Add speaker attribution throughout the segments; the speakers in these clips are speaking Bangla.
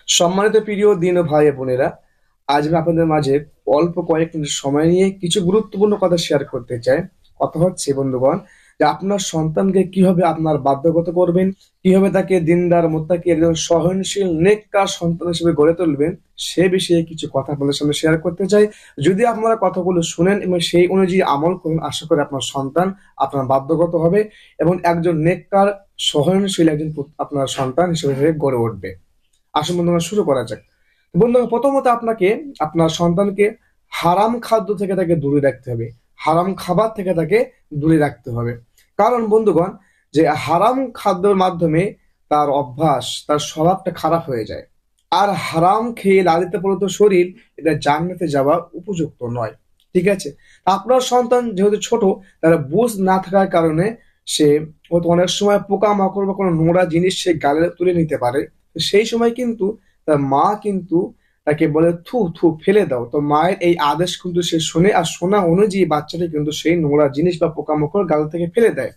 Speaker 1: সম্মানিত প্রিয় দিন ও ভাই বোনেরা, আজ আমি আপনাদের মাঝে অল্প কয়েক মিনিট সময় নিয়ে কিছু গুরুত্বপূর্ণ কথা শেয়ার করতে চাই। কথা হচ্ছে বন্ধুগণ, যে আপনার সন্তানকে কিভাবে আপনার বাধ্যগত করবেন, কিভাবে তাকে দিনদার মুত্তাকি একজন সহনশীল নেককার সন্তান হিসেবে গড়ে তুলবেন, সে বিষয়ে কিছু কথা আপনাদের সামনে শেয়ার করতে চাই। যদি আপনারা কথাগুলো শুনেন এবং সেই অনুযায়ী আমল করুন, আশা করি আপনার সন্তান আপনার বাধ্যগত হবে এবং একজন নেককার সহনশীল একজন আপনার সন্তান হিসেবে গড়ে উঠবে। আসুন বন্ধুরা শুরু করা যাক। বন্ধুরা, প্রথমত আপনাকে আপনার সন্তানকে হারাম খাদ্য থেকে তাকে দূরে রাখতে হবে। হারাম খাবার থেকে তাকে দূরে রাখতে হবে। কারণ বন্ধুগণ, যে হারাম খাদ্যের মাধ্যমে তার অভ্যাস, তার স্বভাবটা খারাপ হয়ে যায়। আর হারাম খেয়ে লালিত পালিত শরীর এটা জান্নাতে যাওয়া উপযুক্ত নয়। ঠিক আছে? আপনার সন্তান যেহেতু ছোট, তারা বুঝ না থাকার কারণে সে হয়তো অনেক সময় পোকামাকড় বা কোনো নোংরা জিনিস সে গালে তুলে নিতে পারে। তো সেই সময় কিন্তু তার মা কিন্তু তাকে বলে থু থু ফেলে দাও। তো মায়ের এই আদেশ কিন্তু সে শুনে, আর শোনা অনুযায়ী বাচ্চাটা কিন্তু সেই নোংরা জিনিস বা পোকামাকড় গাল থেকে ফেলে দেয়।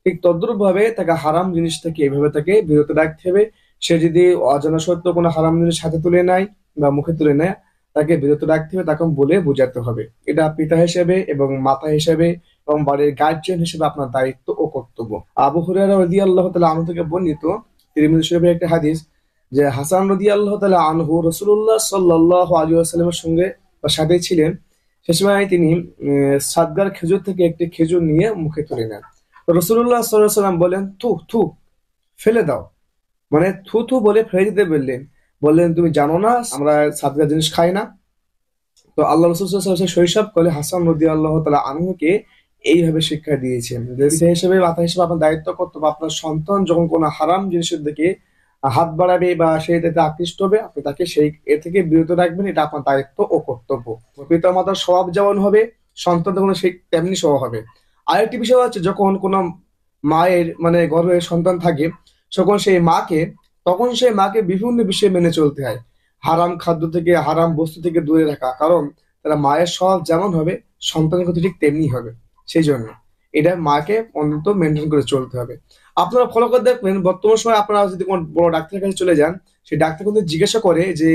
Speaker 1: ঠিক তদ্রুপ ভাবে তাকে হারাম জিনিস থেকে এভাবে তাকে বিরত রাখতে হবে। সে যদি অজানা সত্ত্বেও কোনো হারাম জিনিস হাতে তুলে নেয় বা মুখে তুলে নেয়, তাকে বিরত রাখতে হবে, তাকে বলে বোঝাতে হবে। এটা পিতা হিসেবে এবং মাতা হিসেবে এবং বাড়ির গার্জিয়ান হিসেবে আপনার দায়িত্ব ও কর্তব্য। আবু হুরায়রা রাদিয়াল্লাহু তাআলা আনহু থেকে বর্ণিত, তিরমিজি শরীফের একটা হাদিস, যে হাসান রাদিয়াল্লাহু তাআলা আনহু রাসূলুল্লাহ সাল্লাল্লাহু আলাইহি ওয়াসাল্লামের সঙ্গে বা সাথে ছিলেন। সে সময় তিনি সাদগার খেজুর থেকে একটি খেজুর নিয়ে মুখে তুলে নেন। রসুল্লাহ সাল্লাল্লাহু আলাইহি সাল্লাম বলেন, থু থু ফেলে দাও। মানে থু থু বলে ফেলে দিতে বললেন। বললেন, তুমি জানো না আমরা সাদগা জিনিস খাই না? তো আল্লাহ রসুল সাল্লাল্লাহু আলাইহি ওয়াসাল্লাম শৈশব কালে হাসান রাদিয়াল্লাহু তাআলা আনহুকে এইভাবে শিক্ষা দিয়েছেন যে সে হিসেবে মাতা হিসেবে আপনার দায়িত্ব কর্তব্য, আপনার সন্তান যখন কোনো হারাম জিনিসের দিকে হাত বাড়াবে বা সে এটাতে আকৃষ্ট হবে, আপনি তাকে সেই এ থেকে বিরত রাখবেন। এটা আপনার দায়িত্ব ও কর্তব্য। পিতা মাতার স্বভাব যেমন হবে, সন্তান তখন সেই তেমনি স্বভাব হবে। আরেকটি বিষয় হচ্ছে, যখন কোনো মায়ের মানে গর্ভে সন্তান থাকে, তখন সেই মাকে বিভিন্ন বিষয় মেনে চলতে হয়। হারাম খাদ্য থেকে, হারাম বস্তু থেকে দূরে রাখা। কারণ তারা মায়ের স্বভাব যেমন হবে, সন্তানের ক্ষেত্রে ঠিক তেমনি হবে। সেই জন্য এটা মাকে অন্তত মেনটেন করে চলতে হবে। আপনারা ফলো করে দেখবেন, বর্তমান সময় আপনারা যদি কোনো বড় ডাক্তারের কাছে চলে যান, সেই ডাক্তার কিন্তু জিজ্ঞাসা করে যে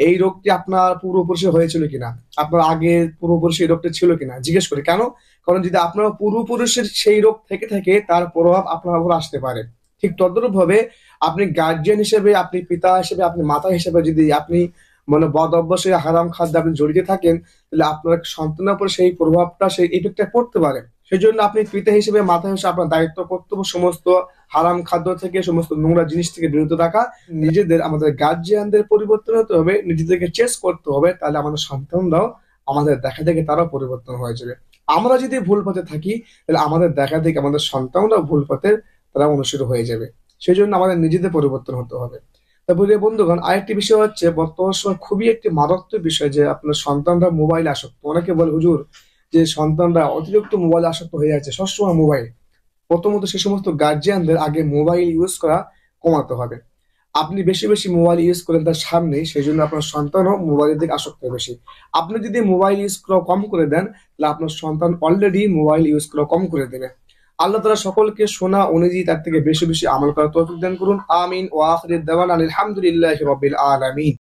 Speaker 1: এই রোগটি আপনার পূর্বপুরুষে হয়েছিল কিনা, আপনার আগে পূর্বপুরুষে এই রোগটা ছিল কিনা, জিজ্ঞেস করে। কেন? কারণ যদি আপনার পূর্বপুরুষের সেই রোগ থেকে থাকে, তার প্রভাব আপনার উপর আসতে পারে। ঠিক তদ্রুপ ভাবে আপনি গার্জিয়ান হিসেবে, আপনি পিতা হিসেবে, আপনি মাতা হিসেবে যদি আপনি মানে বদ অভ্যাসে হারাম খাদ্যে আপনি জড়িত থাকেন, তাহলে আপনার সন্তানের উপর সেই প্রভাবটা, সেই ইফেক্টটা পড়তে পারে। সেই জন্য আপনি পিতা হিসেবে, মাতা হিসেবে আপনার দায়িত্ব কর্তব্য সমস্ত হারাম খাদ্য থেকে, সমস্ত নোংরা জিনিস থেকে বিরত থাকা। নিজেদের, আমাদের গার্জিয়ানদের পরিবর্তন হতে হবে, নিজেদেরকে চেস করতে হবে। তাহলে আমাদের সন্তানরাও আমাদের দেখা দেখে তারাও পরিবর্তন হয়ে যাবে। আমরা যদি ভুল পথে থাকি, তাহলে আমাদের দেখা দেখে আমাদের সন্তানরাও ভুল পথে তারা অনুসৃত হয়ে যাবে। সেই জন্য আমাদের নিজেদের পরিবর্তন হতে হবে। তারপরে বন্ধুগণ, আরেকটি বিষয় হচ্ছে, বর্তমান সময় খুবই একটি মারাত্মক বিষয় যে আপনার সন্তানরা মোবাইল আসক্ত। অনেকে বলে, হুজুর, যে সন্তানরা অতিরিক্ত মোবাইল আসক্ত হয়ে যাচ্ছে, সবসময় মোবাইল। প্রথমত সে সমস্ত গার্জিয়ানদের আগে মোবাইল ইউজ করা কমাতে হবে। আপনি বেশি বেশি মোবাইল ইউজ করেন তার সামনে, সেই জন্য আপনার সন্তানও মোবাইলের দিকে আসক্ত বেশি। আপনি যদি মোবাইল ইউজ করা কম করে দেন, তাহলে আপনার সন্তান অলরেডি মোবাইল ইউজ করা কম করে দেবে। আল্লাহ তাআলা সকলকে শোনা অনুযায়ী তার থেকে বেশি বেশি আমল করার তৌফিক দান করুন। আমিন। ওয়া আখিরু দাওয়ানা আলহামদুলিল্লাহি রাব্বিল আলামিন।